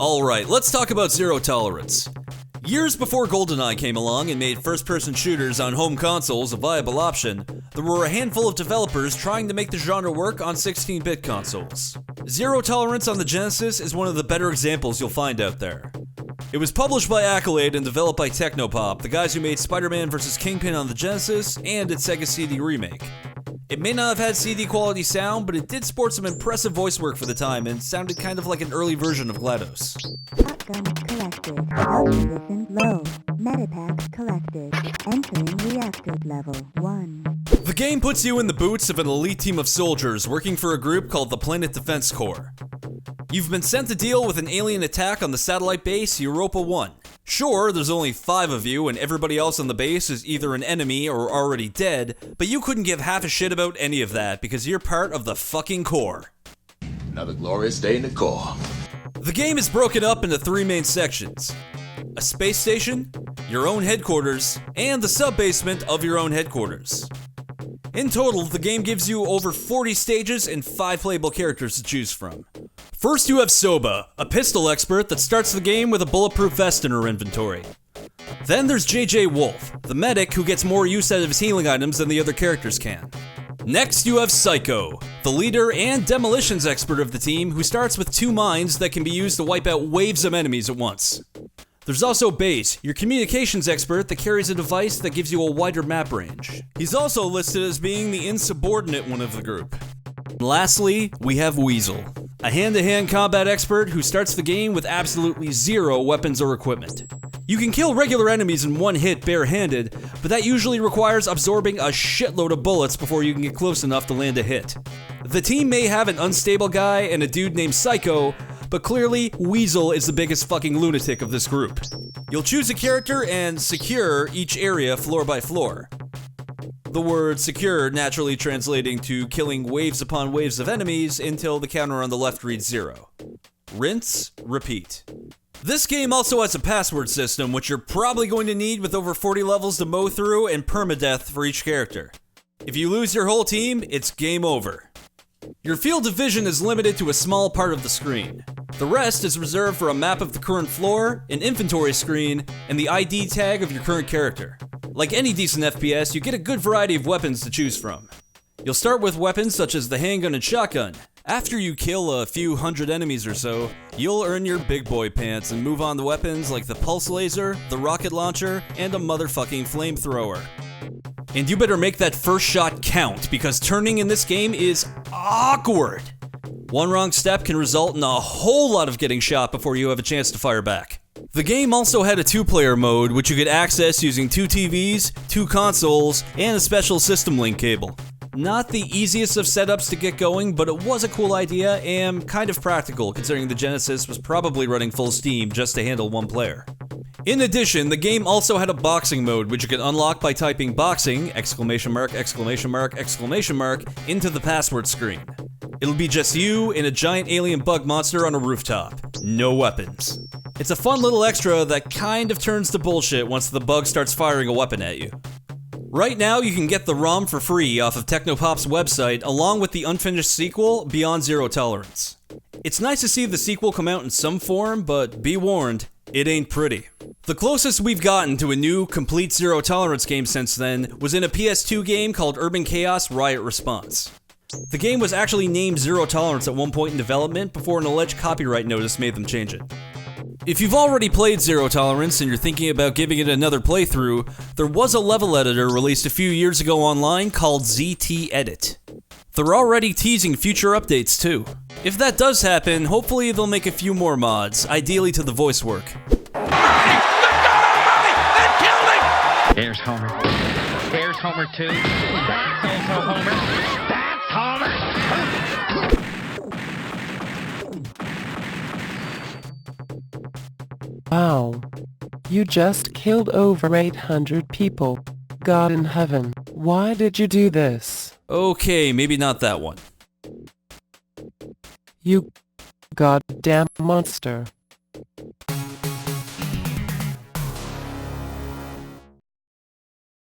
Alright, let's talk about zero tolerance. Years before GoldenEye came along and made first-person shooters on home consoles a viable option, there were a handful of developers trying to make the genre work on 16-bit consoles. Zero Tolerance on the Genesis is one of the better examples you'll find out there. It was published by Accolade and developed by Technopop, the guys who made Spider-Man vs. Kingpin on the Genesis and its Sega CD remake. It may not have had CD quality sound, but it did sport some impressive voice work for the time and sounded kind of like an early version of GLaDOS. Shotgun collected. Health position low. Medipack collected. Entering reactor level 1. The game puts you in the boots of an elite team of soldiers working for a group called the Planet Defense Corps. You've been sent to deal with an alien attack on the satellite base Europa 1. Sure, there's only 5 of you and everybody else on the base is either an enemy or already dead, but you couldn't give half a shit about any of that because you're part of the fucking Corps. Another glorious day in the Corps. The game is broken up into 3 main sections: a space station, your own headquarters, and the sub-basement of your own headquarters. In total, the game gives you over 40 stages and 5 playable characters to choose from. First you have Soba, a pistol expert that starts the game with a bulletproof vest in her inventory. Then there's JJ Wolf, the medic who gets more use out of his healing items than the other characters can. Next you have Psycho, the leader and demolitions expert of the team who starts with 2 mines that can be used to wipe out waves of enemies at once. There's also Base, your communications expert that carries a device that gives you a wider map range. He's also listed as being the insubordinate one of the group. And lastly, we have Weasel, a hand-to-hand combat expert who starts the game with absolutely 0 weapons or equipment. You can kill regular enemies in one hit barehanded, but that usually requires absorbing a shitload of bullets before you can get close enough to land a hit. The team may have an unstable guy and a dude named Psycho, but clearly, Weasel is the biggest fucking lunatic of this group. You'll choose a character and secure each area floor by floor. The word secure naturally translating to killing waves upon waves of enemies until the counter on the left reads 0. Rinse, repeat. This game also has a password system, which you're probably going to need with over 40 levels to mow through and permadeath for each character. If you lose your whole team, it's game over. Your field of vision is limited to a small part of the screen. The rest is reserved for a map of the current floor, an inventory screen, and the ID tag of your current character. Like any decent FPS, you get a good variety of weapons to choose from. You'll start with weapons such as the handgun and shotgun. After you kill a few hundred enemies or so, you'll earn your big boy pants and move on to weapons like the pulse laser, the rocket launcher, and a motherfucking flamethrower. And you better make that first shot count, because turning in this game is awkward. One wrong step can result in a whole lot of getting shot before you have a chance to fire back. The game also had a 2-player mode, which you could access using 2 TVs, 2 consoles, and a special system link cable. Not the easiest of setups to get going, but it was a cool idea and kind of practical considering the Genesis was probably running full steam just to handle 1 player. In addition, the game also had a boxing mode, which you can unlock by typing boxing, ! Into the password screen. It'll be just you and a giant alien bug monster on a rooftop. No weapons. It's a fun little extra that kind of turns to bullshit once the bug starts firing a weapon at you. Right now, you can get the ROM for free off of Technopop's website, along with the unfinished sequel, Beyond Zero Tolerance. It's nice to see the sequel come out in some form, but be warned, it ain't pretty. The closest we've gotten to a new, complete Zero Tolerance game since then was in a PS2 game called Urban Chaos Riot Response. The game was actually named Zero Tolerance at one point in development before an alleged copyright notice made them change it. If you've already played Zero Tolerance and you're thinking about giving it another playthrough, there was a level editor released a few years ago online called ZT Edit. They're already teasing future updates too. If that does happen, hopefully they'll make a few more mods, ideally to the voice work. There's Homer. There's Homer too. That's also Homer. That's Homer. Wow. You just killed over 800 people. God in heaven, why did you do this? Okay, maybe not that one. You goddamn monster.